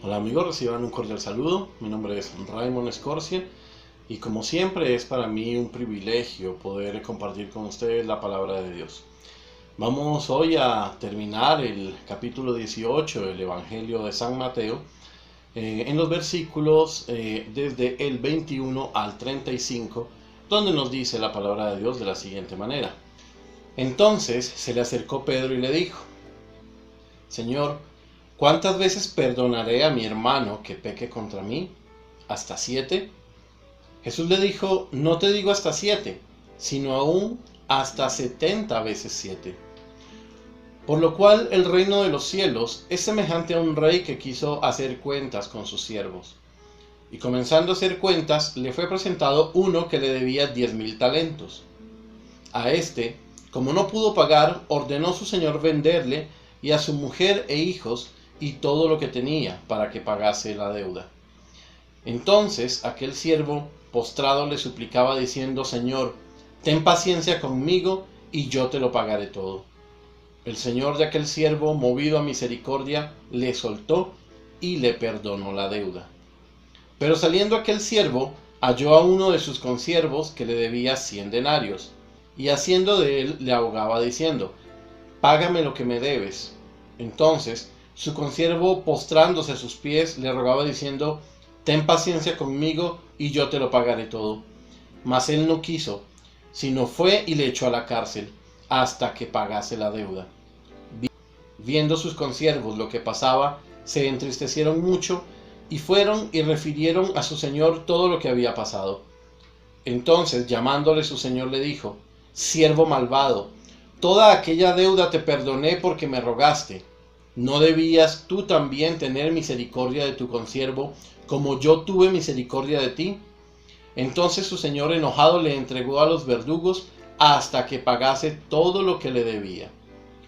Hola amigos, reciban un cordial saludo. Mi nombre es Raymond Escorcia y como siempre es para mí un privilegio poder compartir con ustedes la palabra de Dios. Vamos hoy a terminar el capítulo 18 del Evangelio de San Mateo en los versículos desde el 21 al 35, donde nos dice la palabra de Dios de la siguiente manera. Entonces se le acercó Pedro y le dijo: Señor, ¿cuántas veces perdonaré a mi hermano que peque contra mí? ¿Hasta 7? Jesús le dijo: no te digo hasta 7, sino aún hasta 70 veces 7. Por lo cual el reino de los cielos es semejante a un rey que quiso hacer cuentas con sus siervos. Y comenzando a hacer cuentas, le fue presentado uno que le debía 10,000 talentos. A este, como no pudo pagar, ordenó su señor venderle y a su mujer e hijos y todo lo que tenía para que pagase la deuda. Entonces aquel siervo postrado le suplicaba diciendo: Señor, ten paciencia conmigo y yo te lo pagaré todo. El señor de aquel siervo, movido a misericordia, le soltó y le perdonó la deuda. Pero saliendo aquel siervo, halló a uno de sus consiervos que le debía 100 denarios, y haciendo de él le ahogaba diciendo: págame lo que me debes. Entonces su consiervo, postrándose a sus pies, le rogaba diciendo: ten paciencia conmigo y yo te lo pagaré todo. Mas él no quiso, sino fue y le echó a la cárcel hasta que pagase la deuda. Viendo sus consiervos lo que pasaba, se entristecieron mucho y fueron y refirieron a su señor todo lo que había pasado. Entonces, llamándole su señor, le dijo: siervo malvado, toda aquella deuda te perdoné porque me rogaste. ¿No debías tú también tener misericordia de tu consiervo, como yo tuve misericordia de ti? Entonces su señor, enojado, le entregó a los verdugos hasta que pagase todo lo que le debía.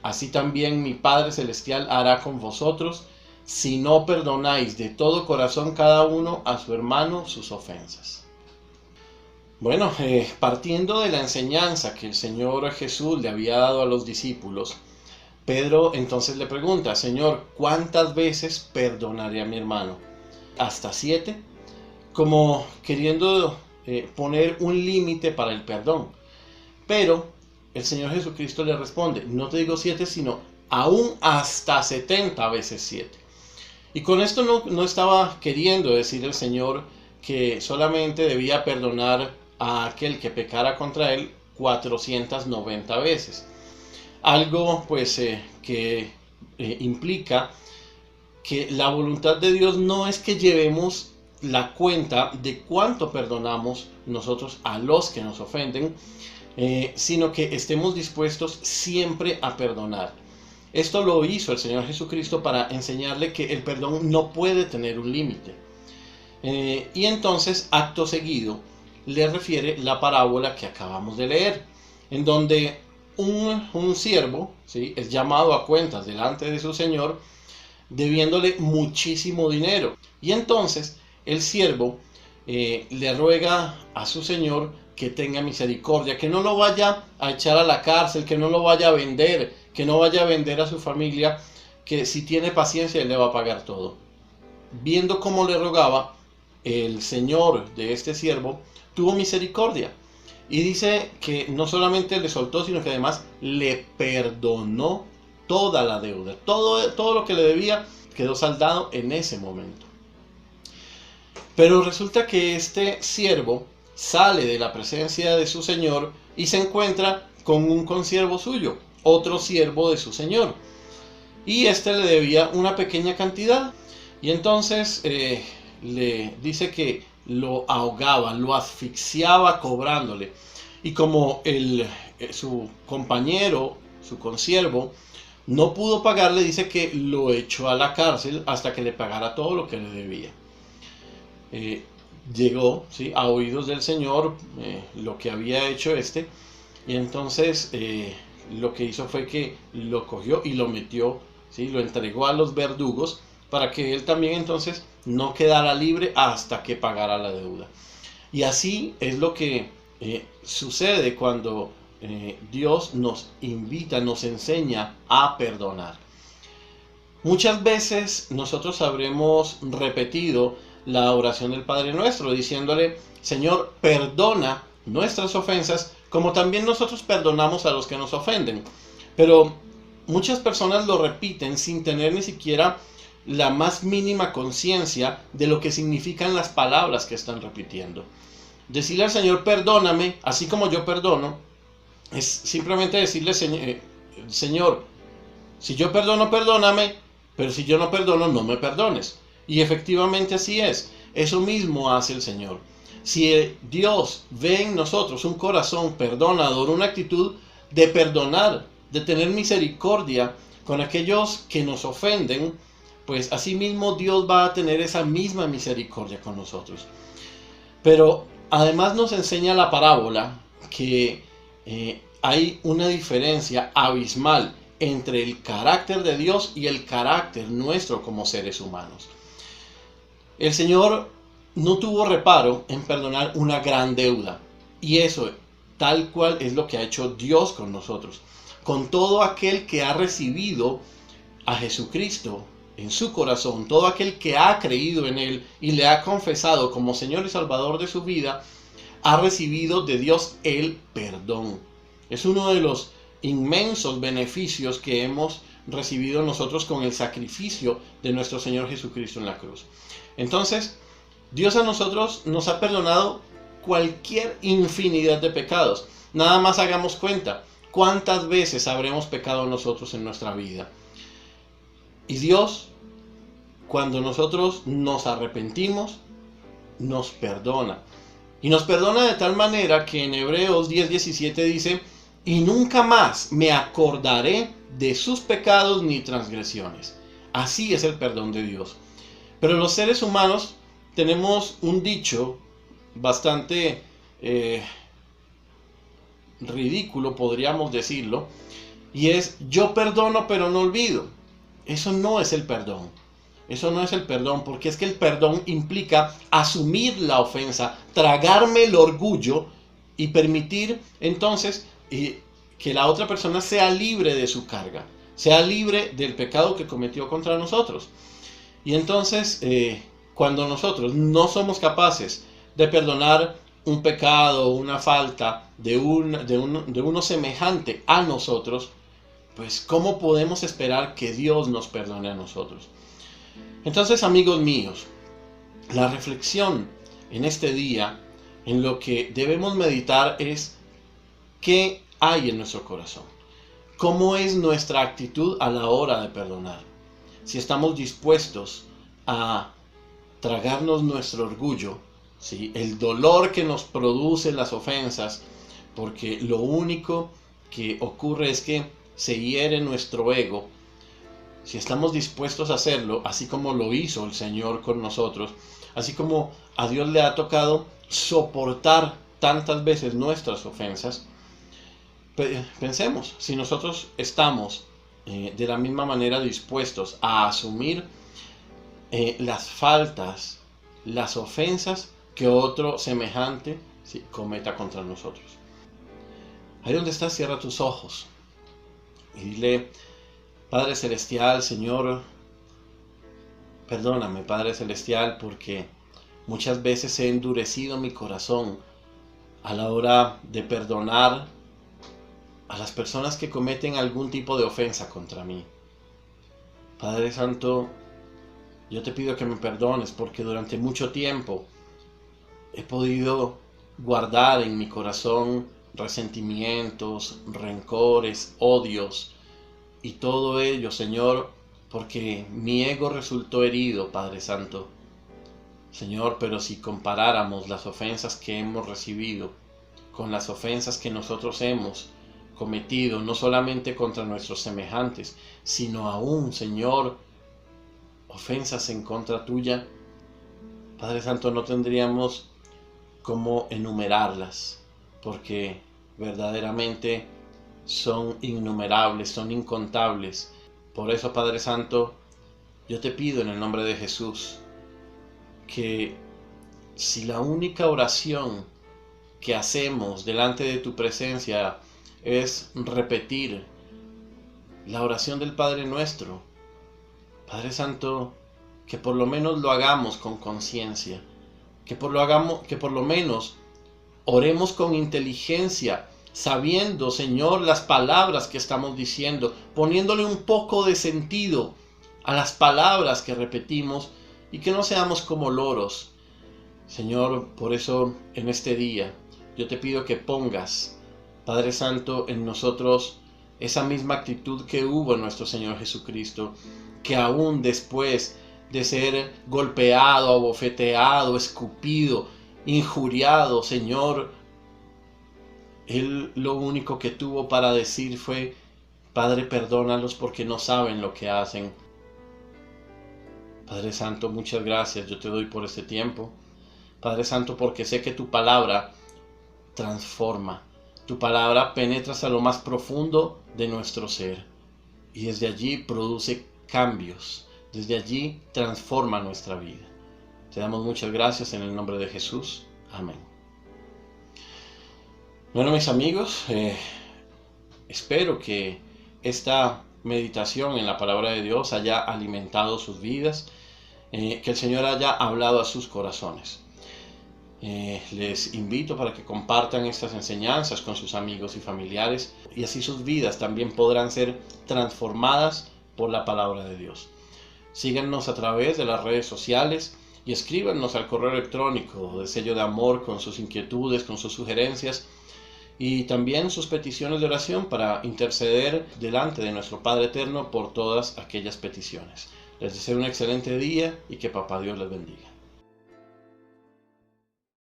Así también mi Padre Celestial hará con vosotros, si no perdonáis de todo corazón cada uno a su hermano sus ofensas. Bueno, partiendo de la enseñanza que el Señor Jesús le había dado a los discípulos, Pedro entonces le pregunta: Señor, ¿cuántas veces perdonaré a mi hermano? ¿Hasta 7? Como queriendo poner un límite para el perdón. Pero el Señor Jesucristo le responde: no te digo 7, sino aún hasta 70 veces 7. Y con esto no estaba queriendo decir el Señor que solamente debía perdonar a aquel que pecara contra él 490 veces. Algo pues que implica que la voluntad de Dios no es que llevemos la cuenta de cuánto perdonamos nosotros a los que nos ofenden, sino que estemos dispuestos siempre a perdonar. Esto lo hizo el Señor Jesucristo para enseñarle que el perdón no puede tener un límite. Y entonces, acto seguido, le refiere la parábola que acabamos de leer, en donde un siervo, ¿sí?, es llamado a cuentas delante de su señor, debiéndole muchísimo dinero. Y entonces el siervo le ruega a su señor que tenga misericordia, que no lo vaya a echar a la cárcel, que no lo vaya a vender, que no vaya a vender a su familia, que si tiene paciencia él le va a pagar todo. Viendo cómo le rogaba, el señor de este siervo tuvo misericordia. Y dice que no solamente le soltó, sino que además le perdonó toda la deuda. Todo lo que le debía quedó saldado en ese momento. Pero resulta que este siervo sale de la presencia de su señor y se encuentra con un consiervo suyo, otro siervo de su señor. Y este le debía una pequeña cantidad. Y entonces le dice que lo ahogaba, lo asfixiaba cobrándole. Y como su compañero, su consiervo, no pudo pagarle, dice que lo echó a la cárcel hasta que le pagara todo lo que le debía. Llegó, ¿sí?, a oídos del Señor lo que había hecho y entonces lo que hizo fue que lo cogió y lo metió, ¿sí?, lo entregó a los verdugos para que él también entonces no quedara libre hasta que pagara la deuda. Y así es lo que sucede cuando Dios nos invita, nos enseña a perdonar. Muchas veces nosotros habremos repetido la oración del Padre Nuestro diciéndole: Señor, perdona nuestras ofensas, como también nosotros perdonamos a los que nos ofenden. Pero muchas personas lo repiten sin tener ni siquiera la más mínima conciencia de lo que significan las palabras que están repitiendo. Decirle al Señor: perdóname, así como yo perdono, es simplemente decirle: Señor, si yo perdono, perdóname, pero si yo no perdono, no me perdones. Y efectivamente así es. Eso mismo hace el Señor. Si Dios ve en nosotros un corazón perdonador, una actitud de perdonar, de tener misericordia con aquellos que nos ofenden, pues asimismo Dios va a tener esa misma misericordia con nosotros. Pero además nos enseña la parábola que hay una diferencia abismal entre el carácter de Dios y el carácter nuestro como seres humanos. El Señor no tuvo reparo en perdonar una gran deuda, y eso tal cual es lo que ha hecho Dios con nosotros, con todo aquel que ha recibido a Jesucristo en su corazón, todo aquel que ha creído en Él y le ha confesado como Señor y Salvador de su vida, ha recibido de Dios el perdón. Es uno de los inmensos beneficios que hemos recibido nosotros con el sacrificio de nuestro Señor Jesucristo en la cruz. Entonces, Dios a nosotros nos ha perdonado cualquier infinidad de pecados. Nada más hagamos cuenta cuántas veces habremos pecado nosotros en nuestra vida. Y Dios, cuando nosotros nos arrepentimos, nos perdona. Y nos perdona de tal manera que en Hebreos 10:17 dice: y nunca más me acordaré de sus pecados ni transgresiones. Así es el perdón de Dios. Pero los seres humanos tenemos un dicho bastante ridículo, podríamos decirlo, y es: yo perdono pero no olvido. Eso no es el perdón. Eso no es el perdón, porque es que el perdón implica asumir la ofensa, tragarme el orgullo y permitir entonces que la otra persona sea libre de su carga, sea libre del pecado que cometió contra nosotros. Y entonces, cuando nosotros no somos capaces de perdonar un pecado o una falta de uno semejante a nosotros, pues ¿cómo podemos esperar que Dios nos perdone a nosotros? Entonces, amigos míos, la reflexión en este día, en lo que debemos meditar es: ¿qué hay en nuestro corazón? ¿Cómo es nuestra actitud a la hora de perdonar? Si estamos dispuestos a tragarnos nuestro orgullo, ¿sí?, el dolor que nos producen las ofensas, porque lo único que ocurre es que se hiere nuestro ego. Si estamos dispuestos a hacerlo, así como lo hizo el Señor con nosotros, así como a Dios le ha tocado soportar tantas veces nuestras ofensas, pensemos, si nosotros estamos de la misma manera dispuestos a asumir las faltas, las ofensas que otro semejante cometa contra nosotros. Ahí donde estás, cierra tus ojos y dile: Padre Celestial, Señor, perdóname, Padre Celestial, porque muchas veces he endurecido mi corazón a la hora de perdonar a las personas que cometen algún tipo de ofensa contra mí. Padre Santo, yo te pido que me perdones, porque durante mucho tiempo he podido guardar en mi corazón resentimientos, rencores, odios, y todo ello, Señor, porque mi ego resultó herido, Padre Santo. Señor, pero si comparáramos las ofensas que hemos recibido con las ofensas que nosotros hemos cometido, no solamente contra nuestros semejantes, sino aún, Señor, ofensas en contra tuya, Padre Santo, no tendríamos cómo enumerarlas, porque verdaderamente son innumerables, son incontables. Por eso, Padre Santo, yo te pido en el nombre de Jesús que si la única oración que hacemos delante de tu presencia es repetir la oración del Padre Nuestro, Padre Santo, que por lo menos lo hagamos con conciencia, que por lo menos oremos con inteligencia, sabiendo, Señor, las palabras que estamos diciendo, poniéndole un poco de sentido a las palabras que repetimos y que no seamos como loros. Señor, por eso en este día yo te pido que pongas, Padre Santo, en nosotros esa misma actitud que hubo en nuestro Señor Jesucristo, que aún después de ser golpeado, abofeteado, escupido, injuriado, Señor, Él lo único que tuvo para decir fue: Padre, perdónalos porque no saben lo que hacen. Padre Santo, muchas gracias yo te doy por este tiempo. Padre Santo, porque sé que tu palabra transforma. Tu palabra penetra hasta lo más profundo de nuestro ser. Y desde allí produce cambios. Desde allí transforma nuestra vida. Te damos muchas gracias en el nombre de Jesús. Amén. Bueno, mis amigos, espero que esta meditación en la palabra de Dios haya alimentado sus vidas, que el Señor haya hablado a sus corazones. Les invito para que compartan estas enseñanzas con sus amigos y familiares, y así sus vidas también podrán ser transformadas por la palabra de Dios. Síganos a través de las redes sociales y escríbanos al correo electrónico de Sello de Amor con sus inquietudes, con sus sugerencias y también sus peticiones de oración para interceder delante de nuestro Padre Eterno por todas aquellas peticiones. Les deseo un excelente día y que Papá Dios les bendiga.